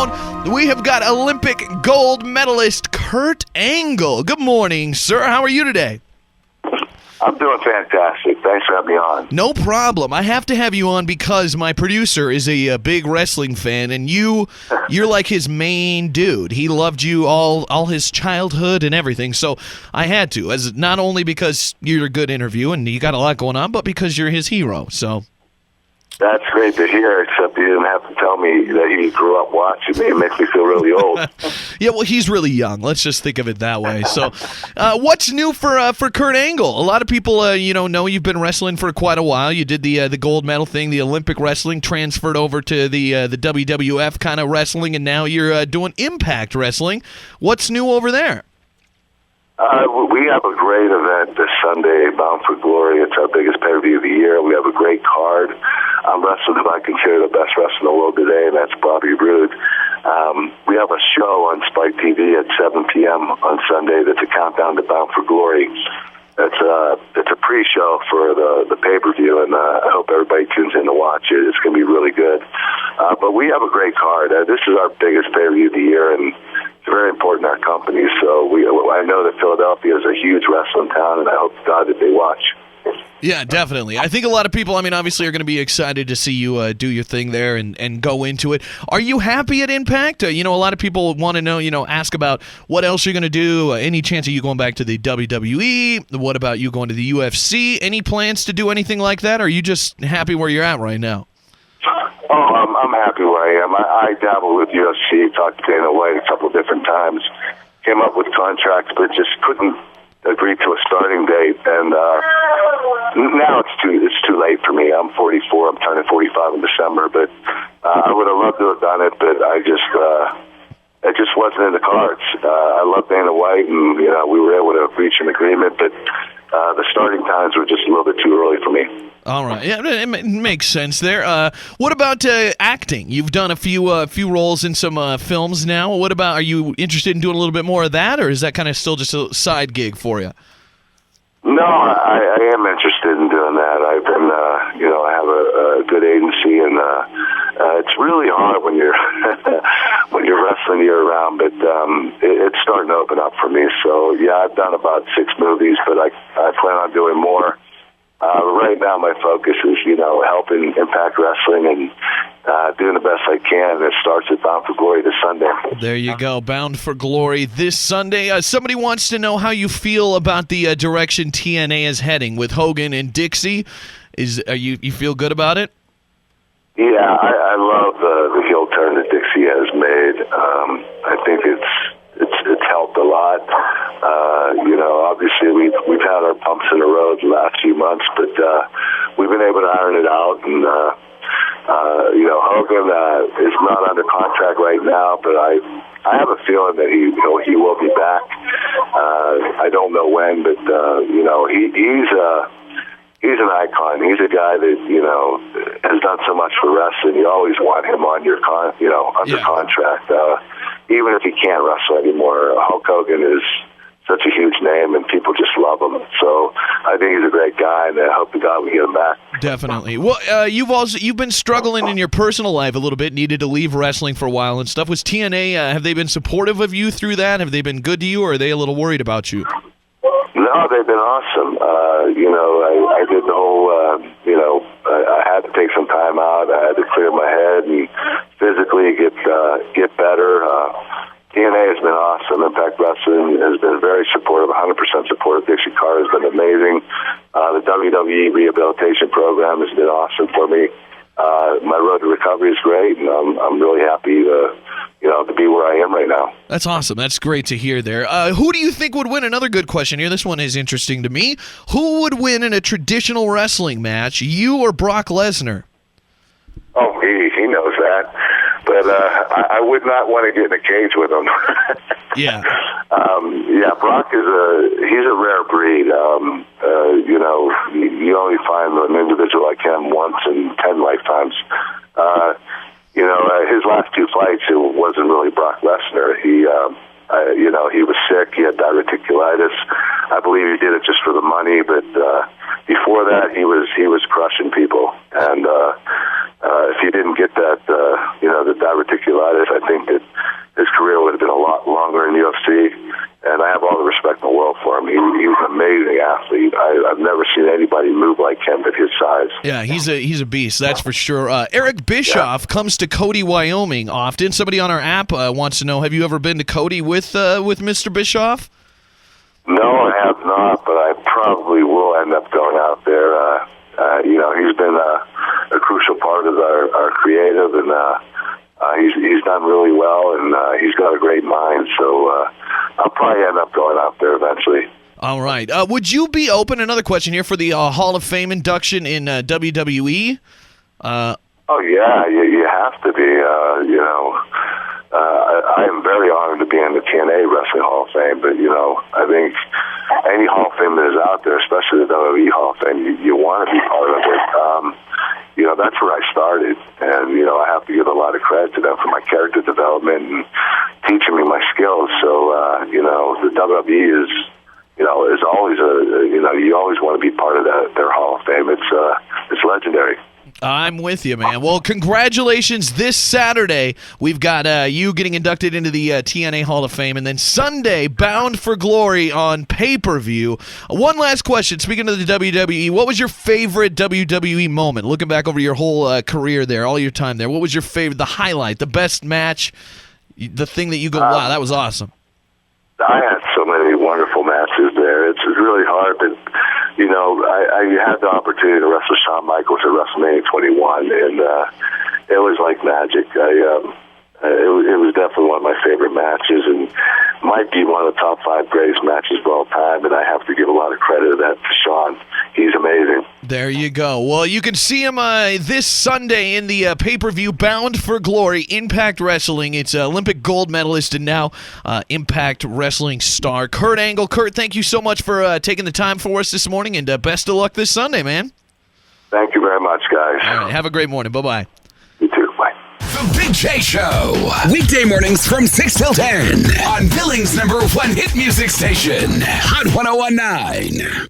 phone, we have got Olympic gold medalist Kurt Angle. Good morning, sir. How are you today? I'm doing fantastic. Thanks for having me on. No problem. I have to have you on because my producer is a big wrestling fan, and you're like his main dude. He loved you all his childhood and everything, so I had to. As not only because you're a good interview and you got a lot going on, but because you're his hero. So that's great to hear, except you didn't have to tell me that you grew up watching me. It makes me feel really old. Yeah, well, he's really young. Let's just think of it that way. So what's new for Kurt Angle? A lot of people know you've been wrestling for quite a while. You did the gold medal thing, the Olympic wrestling, transferred over to the WWF kind of wrestling, and now you're doing Impact Wrestling. What's new over there? We have a great event this Sunday, Bound for Glory. It's our biggest pay-per-view of the year. We have a great card. I'm wrestling who I consider the best wrestler in the world today, and that's Bobby Roode. We have a show on Spike TV at 7 p.m. on Sunday that's a countdown to Bound for Glory. It's a pre-show for the pay-per-view, and I hope everybody tunes in to watch it. It's going to be really good. But we have a great card. This is our biggest pay-per-view of the year, and it's very important to our company. So I know that Philadelphia is a huge wrestling town, and I hope to God that they watch. Yeah, definitely. I think a lot of people, obviously, are going to be excited to see you do your thing there and go into it. Are you happy at Impact? A lot of people want to know, ask about what else you're going to do. Any chance of you going back to the WWE? What about you going to the UFC? Any plans to do anything like that? Or are you just happy where you're at right now? Oh, I'm happy where I am. I dabbled with UFC, talked to Dana White a couple of different times, came up with contracts, but just couldn't agree to a starting date. And now it's too late for me. I'm 44. I'm turning 45 in December. But I would have loved to have done it, but it just wasn't in the cards. I love Dana White, and we were able to reach an agreement, but the starting times were just a little bit too early for me. All right, yeah, it makes sense there. What about acting? You've done a few roles in some films now. What about? Are you interested in doing a little bit more of that, or is that kind of still just a side gig for you? No, I am interested in doing that. I've been, I have a good agency, and it's really hard when you're when you're wrestling year round. But it's starting to open up for me. So yeah, I've done about 6 movies, but I plan on doing more. Right now, my focus is, helping Impact Wrestling and doing the best I can. It starts at Bound for Glory this Sunday. There you go, Bound for Glory this Sunday. Somebody wants to know how you feel about the direction TNA is heading with Hogan and Dixie. You feel good about it? Yeah, I love the heel turn that Dixie has made. I think it's helped a lot. Obviously we've had our bumps in the road the last few months, but we've been able to iron it out. And Hogan is not under contract right now, but I have a feeling that he will be back. I don't know when, but he's an icon. He's a guy that has done so much for wrestling. You always want him on your under contract, even if he can't wrestle anymore. Hulk Hogan is such a huge name, and people just love him. So I think he's a great guy, and I hope to God we get him back. Definitely. Well, you've been struggling in your personal life a little bit, needed to leave wrestling for a while and stuff. Was TNA, have they been supportive of you through that? Have they been good to you, or are they a little worried about you? No, they've been awesome. I did the whole, I had to take some time out. I had to clear my head and physically get better. TNA has been awesome. Impact Wrestling has been very supportive, 100% supportive. Dixie Carter has been amazing. The WWE rehabilitation program has been awesome for me. My road to recovery is great, and I'm really happy to be where I am right now. That's awesome. That's great to hear there. Who do you think would win? Another good question here. This one is interesting to me. Who would win in a traditional wrestling match, you or Brock Lesnar? Oh, he knows that. But I would not want to get in a cage with him. Yeah. Brock he's a rare breed. You only find an individual like him once in 10 lifetimes. His last 2 fights, it wasn't really Brock Lesnar. He was sick. He had diverticulitis. I believe he did it just for the money, but before that, he was crushing people. And if he didn't get that, the diverticulitis, I think that his career would have been a lot longer in UFC. And I have all the respect in the world for him. He was an amazing athlete. I've never seen anybody move like him at his size. Yeah, he's a beast, that's for sure. Eric Bischoff comes to Cody, Wyoming often. Somebody on our app wants to know, have you ever been to Cody with Mr. Bischoff? No, I have not, but I probably will end up going out there. He's been a crucial part of our creative, and he's done really well, and he's got a great mind, so I'll probably end up going out there eventually. All right. Would you be open, another question here, for the Hall of Fame induction in WWE? Oh, yeah, you have to be. I am very honored to be in the TNA Wrestling Hall of Fame, but, I think any Hall of Fame that is out there, especially the WWE Hall of Fame, you want to be part of it. That's where I started, and, I have to give a lot of credit to them for my character development and teaching me my skills. So, the WWE is always you always want to be part of their Hall of Fame. It's legendary. I'm with you, man. Well, congratulations this Saturday. We've got you getting inducted into the TNA Hall of Fame, and then Sunday, Bound for Glory on pay-per-view. One last question. Speaking of the WWE, what was your favorite WWE moment? Looking back over your whole career there, all your time there, what was your favorite, the highlight, the best match, the thing that you go, wow, that was awesome? I had so many wonderful matches there. It's really hard, but I had the opportunity to wrestle Shawn Michaels at WrestleMania 21, and it was like magic. It was definitely one of my favorite matches, and might be one of the top 5 greatest matches of all time, and I have to give a lot of credit to that to Shawn. He's amazing. There you go. Well, you can see him this Sunday in the pay-per-view Bound for Glory, Impact Wrestling. It's Olympic gold medalist and now Impact Wrestling star, Kurt Angle. Kurt, thank you so much for taking the time for us this morning, and best of luck this Sunday, man. Thank you very much, guys. All right, have a great morning. Bye-bye. You too. Bye. The Big J Show. Weekday mornings from 6 till 10 on Billings' #1 hit music station, Hot 101.9.